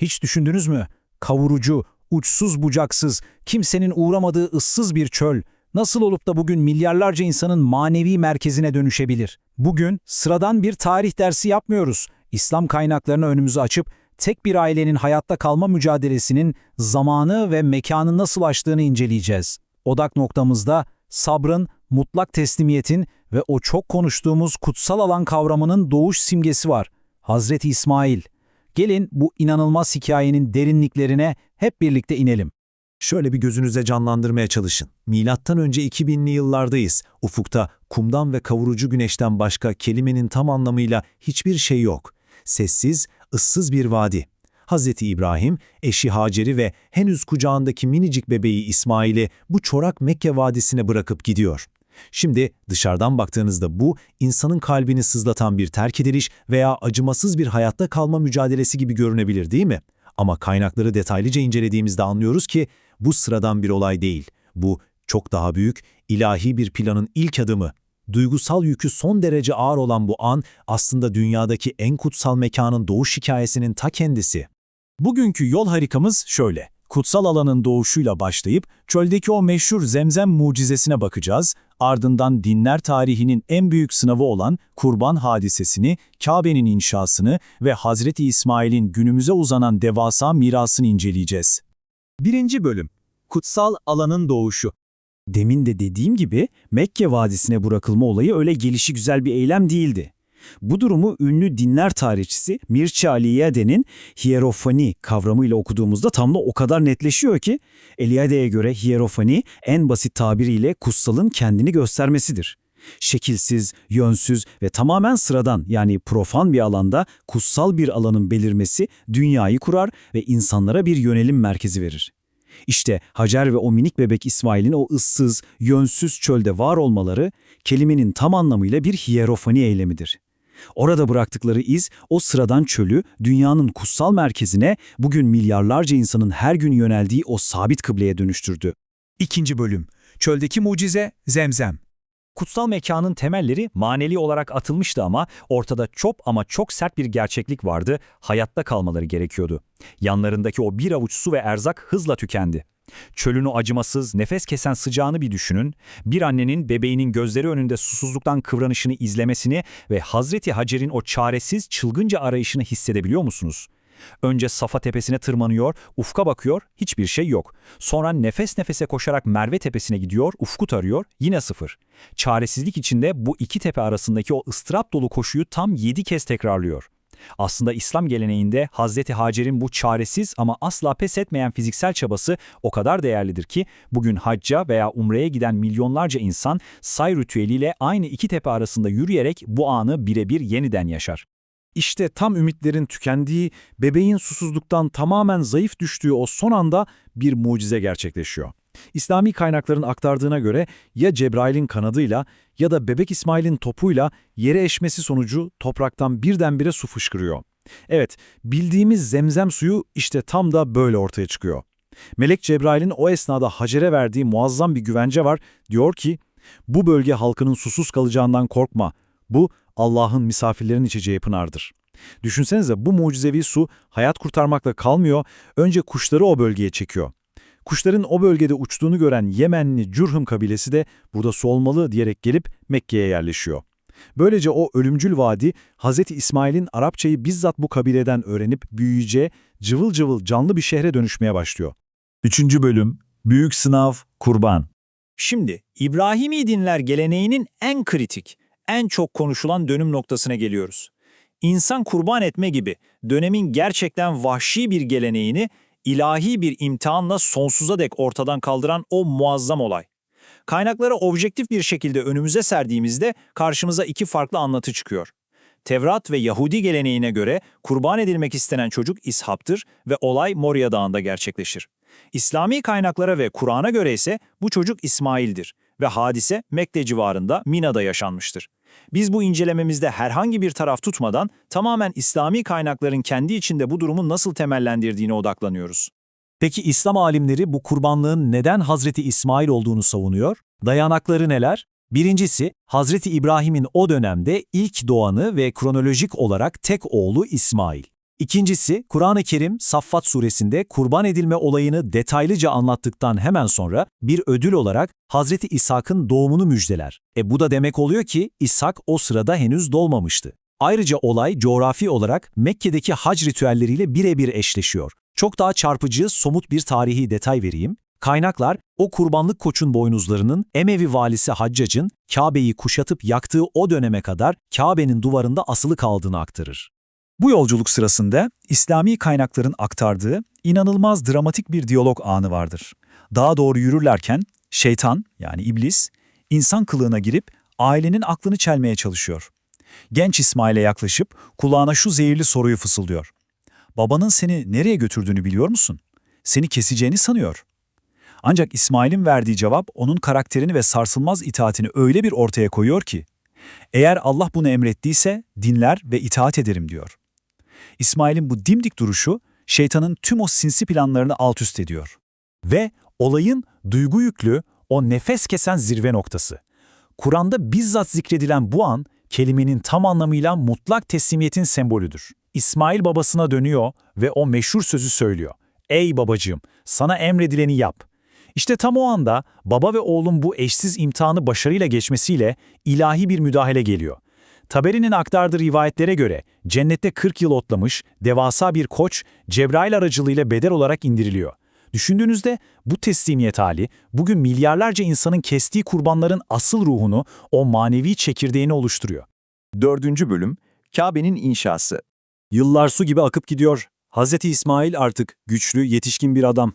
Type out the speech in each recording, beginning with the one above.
Hiç düşündünüz mü? Kavurucu, uçsuz bucaksız, kimsenin uğramadığı ıssız bir çöl, nasıl olup da bugün milyarlarca insanın manevi merkezine dönüşebilir? Bugün sıradan bir tarih dersi yapmıyoruz. İslam kaynaklarını önümüze açıp tek bir ailenin hayatta kalma mücadelesinin zamanı ve mekanı nasıl aştığını inceleyeceğiz. Odak noktamızda sabrın, mutlak teslimiyetin ve o çok konuştuğumuz kutsal alan kavramının doğuş simgesi var. Hazreti İsmail. Gelin bu inanılmaz hikayenin derinliklerine hep birlikte inelim. Şöyle bir gözünüze canlandırmaya çalışın. Milattan önce 2000'li yıllardayız. Ufukta kumdan ve kavurucu güneşten başka kelimenin tam anlamıyla hiçbir şey yok. Sessiz, ıssız bir vadi. Hazreti İbrahim, eşi Hacer'i ve henüz kucağındaki minicik bebeği İsmail'i bu çorak Mekke vadisine bırakıp gidiyor. Şimdi dışarıdan baktığınızda bu, insanın kalbini sızlatan bir terk ediliş veya acımasız bir hayatta kalma mücadelesi gibi görünebilir, değil mi? Ama kaynakları detaylıca incelediğimizde anlıyoruz ki bu sıradan bir olay değil. Bu çok daha büyük, ilahi bir planın ilk adımı. Duygusal yükü son derece ağır olan bu an aslında dünyadaki en kutsal mekanın doğuş hikayesinin ta kendisi. Bugünkü yol haritamız şöyle. Kutsal alanın doğuşuyla başlayıp çöldeki o meşhur Zemzem mucizesine bakacağız. Ardından dinler tarihinin en büyük sınavı olan Kurban hadisesini, Kabe'nin inşasını ve Hazreti İsmail'in günümüze uzanan devasa mirasını inceleyeceğiz. 1. Bölüm. Kutsal alanın doğuşu. Demin de dediğim gibi Mekke vadisine bırakılma olayı öyle gelişigüzel bir eylem değildi. Bu durumu ünlü dinler tarihçisi Mircea Eliade'nin hierofani kavramıyla okuduğumuzda tam da o kadar netleşiyor ki, Eliade'ye göre hierofani en basit tabiriyle kutsalın kendini göstermesidir. Şekilsiz, yönsüz ve tamamen sıradan yani profan bir alanda kutsal bir alanın belirmesi dünyayı kurar ve insanlara bir yönelim merkezi verir. İşte Hacer ve o minik bebek İsmail'in o ıssız, yönsüz çölde var olmaları kelimenin tam anlamıyla bir hierofani eylemidir. Orada bıraktıkları iz o sıradan çölü dünyanın kutsal merkezine, bugün milyarlarca insanın her gün yöneldiği o sabit kıbleye dönüştürdü. 2. Bölüm. Çöldeki mucize Zemzem. Kutsal mekanın temelleri manevi olarak atılmıştı ama ortada çok sert bir gerçeklik vardı, hayatta kalmaları gerekiyordu. Yanlarındaki o bir avuç su ve erzak hızla tükendi. Çölün o acımasız, nefes kesen sıcağını bir düşünün, bir annenin bebeğinin gözleri önünde susuzluktan kıvranışını izlemesini ve Hazreti Hacer'in o çaresiz, çılgınca arayışını hissedebiliyor musunuz? Önce Safa tepesine tırmanıyor, ufka bakıyor, hiçbir şey yok. Sonra nefes nefese koşarak Merve tepesine gidiyor, ufku tarıyor, yine sıfır. Çaresizlik içinde bu iki tepe arasındaki o ıstırap dolu koşuyu tam 7 kez tekrarlıyor. Aslında İslam geleneğinde Hazreti Hacer'in bu çaresiz ama asla pes etmeyen fiziksel çabası o kadar değerlidir ki bugün hacca veya umreye giden milyonlarca insan say ritüeliyle aynı iki tepe arasında yürüyerek bu anı birebir yeniden yaşar. İşte tam ümitlerin tükendiği, bebeğin susuzluktan tamamen zayıf düştüğü o son anda bir mucize gerçekleşiyor. İslami kaynakların aktardığına göre ya Cebrail'in kanadıyla ya da bebek İsmail'in topuyla yere eşmesi sonucu topraktan birdenbire su fışkırıyor. Evet, bildiğimiz zemzem suyu işte tam da böyle ortaya çıkıyor. Melek Cebrail'in o esnada Hacer'e verdiği muazzam bir güvence var. Diyor ki, bu bölge halkının susuz kalacağından korkma. Bu Allah'ın misafirlerin içeceği pınardır. Düşünsenize, bu mucizevi su hayat kurtarmakla kalmıyor, önce kuşları o bölgeye çekiyor. Kuşların o bölgede uçtuğunu gören Yemenli Cürhüm kabilesi de burada su olmalı diyerek gelip Mekke'ye yerleşiyor. Böylece o ölümcül vadi, Hz. İsmail'in Arapçayı bizzat bu kabileden öğrenip büyüyeceği cıvıl cıvıl canlı bir şehre dönüşmeye başlıyor. 3. Bölüm. Büyük sınav, kurban. Şimdi İbrahimi dinler geleneğinin en kritik, en çok konuşulan dönüm noktasına geliyoruz. İnsan kurban etme gibi dönemin gerçekten vahşi bir geleneğini ilahi bir imtihanla sonsuza dek ortadan kaldıran o muazzam olay. Kaynakları objektif bir şekilde önümüze serdiğimizde karşımıza iki farklı anlatı çıkıyor. Tevrat ve Yahudi geleneğine göre kurban edilmek istenen çocuk İshak'tır ve olay Moria Dağı'nda gerçekleşir. İslami kaynaklara ve Kur'an'a göre ise bu çocuk İsmail'dir ve hadise Mekke civarında Mina'da yaşanmıştır. Biz bu incelememizde herhangi bir taraf tutmadan tamamen İslami kaynakların kendi içinde bu durumu nasıl temellendirdiğine odaklanıyoruz. Peki İslam alimleri bu kurbanlığın neden Hazreti İsmail olduğunu savunuyor? Dayanakları neler? Birincisi, Hazreti İbrahim'in o dönemde ilk doğanı ve kronolojik olarak tek oğlu İsmail. İkincisi, Kur'an-ı Kerim Saffat suresinde kurban edilme olayını detaylıca anlattıktan hemen sonra bir ödül olarak Hazreti İshak'ın doğumunu müjdeler. Bu da demek oluyor ki İshak o sırada henüz doğmamıştı. Ayrıca olay coğrafi olarak Mekke'deki hac ritüelleriyle birebir eşleşiyor. Çok daha çarpıcı, somut bir tarihi detay vereyim. Kaynaklar, o kurbanlık koçun boynuzlarının Emevi valisi Haccac'ın Kabe'yi kuşatıp yaktığı o döneme kadar Kabe'nin duvarında asılı kaldığını aktarır. Bu yolculuk sırasında İslami kaynakların aktardığı inanılmaz dramatik bir diyalog anı vardır. Daha doğru yürürlerken şeytan yani iblis insan kılığına girip ailenin aklını çelmeye çalışıyor. Genç İsmail'e yaklaşıp kulağına şu zehirli soruyu fısıldıyor. Babanın seni nereye götürdüğünü biliyor musun? Seni keseceğini sanıyor. Ancak İsmail'in verdiği cevap onun karakterini ve sarsılmaz itaatini öyle bir ortaya koyuyor ki, eğer Allah bunu emrettiyse dinler ve itaat ederim diyor. İsmail'in bu dimdik duruşu şeytanın tüm o sinsi planlarını alt üst ediyor. Ve olayın duygu yüklü, o nefes kesen zirve noktası. Kur'an'da bizzat zikredilen bu an, kelimenin tam anlamıyla mutlak teslimiyetin sembolüdür. İsmail babasına dönüyor ve o meşhur sözü söylüyor. Ey babacığım, sana emredileni yap. İşte tam o anda baba ve oğlun bu eşsiz imtihanı başarıyla geçmesiyle ilahi bir müdahale geliyor. Taberi'nin aktardığı rivayetlere göre cennette 40 yıl otlamış, devasa bir koç Cebrail aracılığıyla bedel olarak indiriliyor. Düşündüğünüzde bu teslimiyet hali bugün milyarlarca insanın kestiği kurbanların asıl ruhunu, o manevi çekirdeğini oluşturuyor. 4. bölüm Kabe'nin inşası. Yıllar su gibi akıp gidiyor. Hazreti İsmail artık güçlü, yetişkin bir adam.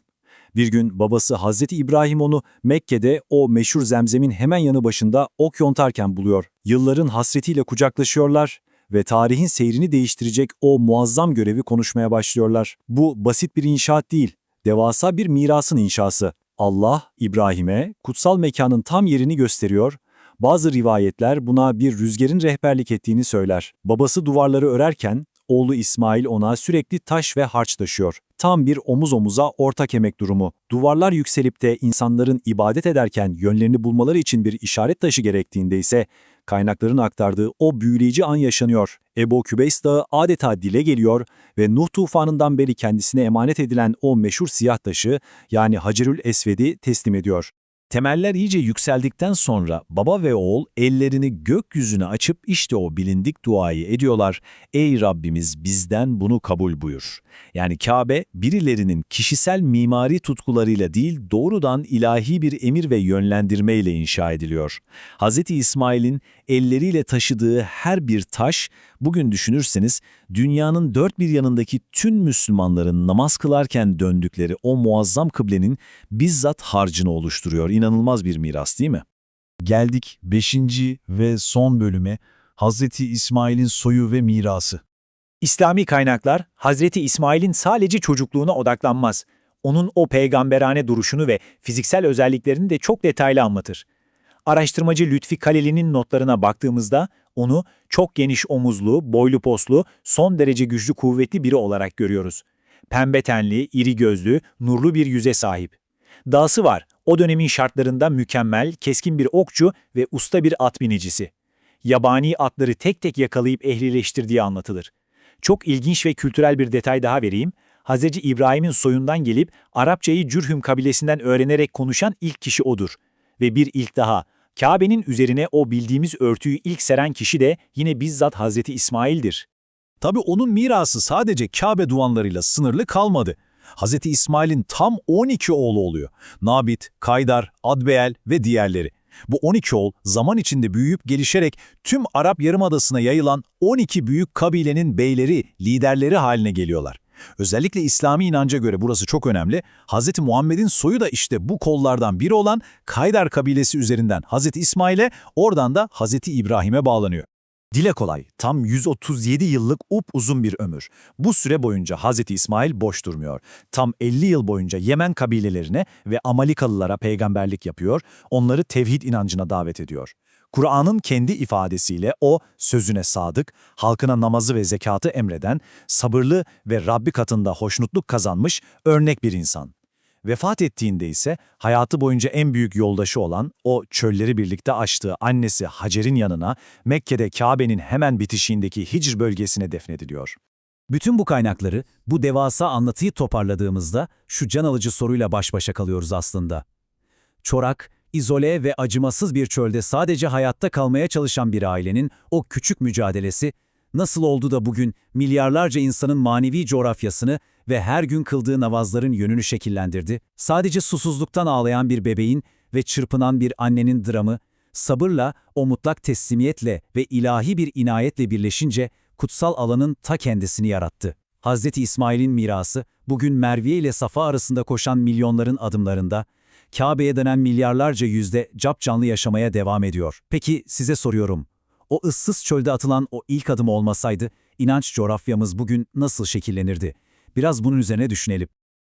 Bir gün babası Hazreti İbrahim onu Mekke'de o meşhur Zemzem'in hemen yanı başında ok yontarken buluyor. Yılların hasretiyle kucaklaşıyorlar ve tarihin seyrini değiştirecek o muazzam görevi konuşmaya başlıyorlar. Bu basit bir inşaat değil, devasa bir mirasın inşası. Allah, İbrahim'e kutsal mekanın tam yerini gösteriyor. Bazı rivayetler buna bir rüzgarın rehberlik ettiğini söyler. Babası duvarları örerken oğlu İsmail ona sürekli taş ve harç taşıyor. Tam bir omuz omuza ortak emek durumu. Duvarlar yükselip de insanların ibadet ederken yönlerini bulmaları için bir işaret taşı gerektiğinde ise kaynakların aktardığı o büyüleyici an yaşanıyor. Ebu Kübeys Dağı adeta dile geliyor ve Nuh tufanından beri kendisine emanet edilen o meşhur siyah taşı yani Hacerül Esved'i teslim ediyor. Temeller iyice yükseldikten sonra baba ve oğul ellerini gökyüzüne açıp işte o bilindik duayı ediyorlar. Ey Rabbimiz bizden bunu kabul buyur. Yani Kabe birilerinin kişisel mimari tutkularıyla değil doğrudan ilahi bir emir ve yönlendirmeyle inşa ediliyor. Hz. İsmail'in elleriyle taşıdığı her bir taş bugün düşünürseniz dünyanın dört bir yanındaki tüm Müslümanların namaz kılarken döndükleri o muazzam kıblenin bizzat harcını oluşturuyor. İnanılmaz bir miras değil mi? Geldik 5. ve son bölüme, Hazreti İsmail'in soyu ve mirası. İslami kaynaklar Hazreti İsmail'in sadece çocukluğuna odaklanmaz. Onun o peygamberane duruşunu ve fiziksel özelliklerini de çok detaylı anlatır. Araştırmacı Lütfi Kaleli'nin notlarına baktığımızda onu çok geniş omuzlu, boylu poslu, son derece güçlü kuvvetli biri olarak görüyoruz. Pembe tenli, iri gözlü, nurlu bir yüze sahip. Dahası var, o dönemin şartlarında mükemmel, keskin bir okçu ve usta bir at binicisi. Yabani atları tek tek yakalayıp ehlileştirdiği anlatılır. Çok ilginç ve kültürel bir detay daha vereyim. Hz. İbrahim'in soyundan gelip Arapçayı Cürhüm kabilesinden öğrenerek konuşan ilk kişi odur. Ve bir ilk daha, Kabe'nin üzerine o bildiğimiz örtüyü ilk seren kişi de yine bizzat Hz. İsmail'dir. Tabii onun mirası sadece Kabe duvarlarıyla sınırlı kalmadı. Hz. İsmail'in tam 12 oğlu oluyor. Nabit, Kaydar, Adbeel ve diğerleri. Bu 12 oğul zaman içinde büyüyüp gelişerek tüm Arap Yarımadası'na yayılan 12 büyük kabilenin beyleri, liderleri haline geliyorlar. Özellikle İslami inanca göre burası çok önemli. Hz. Muhammed'in soyu da işte bu kollardan biri olan Kaydar kabilesi üzerinden Hz. İsmail'e, oradan da Hz. İbrahim'e bağlanıyor. Dile kolay, tam 137 yıllık upuzun bir ömür. Bu süre boyunca Hz. İsmail boş durmuyor. Tam 50 yıl boyunca Yemen kabilelerine ve Amalikalılara peygamberlik yapıyor, onları tevhid inancına davet ediyor. Kur'an'ın kendi ifadesiyle o, sözüne sadık, halkına namazı ve zekatı emreden, sabırlı ve Rabbi katında hoşnutluk kazanmış örnek bir insan. Vefat ettiğinde ise hayatı boyunca en büyük yoldaşı olan o çölleri birlikte aştığı annesi Hacer'in yanına Mekke'de Kabe'nin hemen bitişiğindeki Hicr bölgesine defnediliyor. Bütün bu kaynakları, bu devasa anlatıyı toparladığımızda şu can alıcı soruyla baş başa kalıyoruz aslında. Çorak, izole ve acımasız bir çölde sadece hayatta kalmaya çalışan bir ailenin o küçük mücadelesi, nasıl oldu da bugün milyarlarca insanın manevi coğrafyasını ve her gün kıldığı namazların yönünü şekillendirdi? Sadece susuzluktan ağlayan bir bebeğin ve çırpınan bir annenin dramı, sabırla, o mutlak teslimiyetle ve ilahi bir inayetle birleşince kutsal alanın ta kendisini yarattı. Hz. İsmail'in mirası, bugün Merviye ile Safa arasında koşan milyonların adımlarında, Kabe'ye dönen milyarlarca yüzde capcanlı yaşamaya devam ediyor. Peki size soruyorum, o ıssız çölde atılan o ilk adım olmasaydı, inanç coğrafyamız bugün nasıl şekillenirdi? Biraz bunun üzerine düşünelim.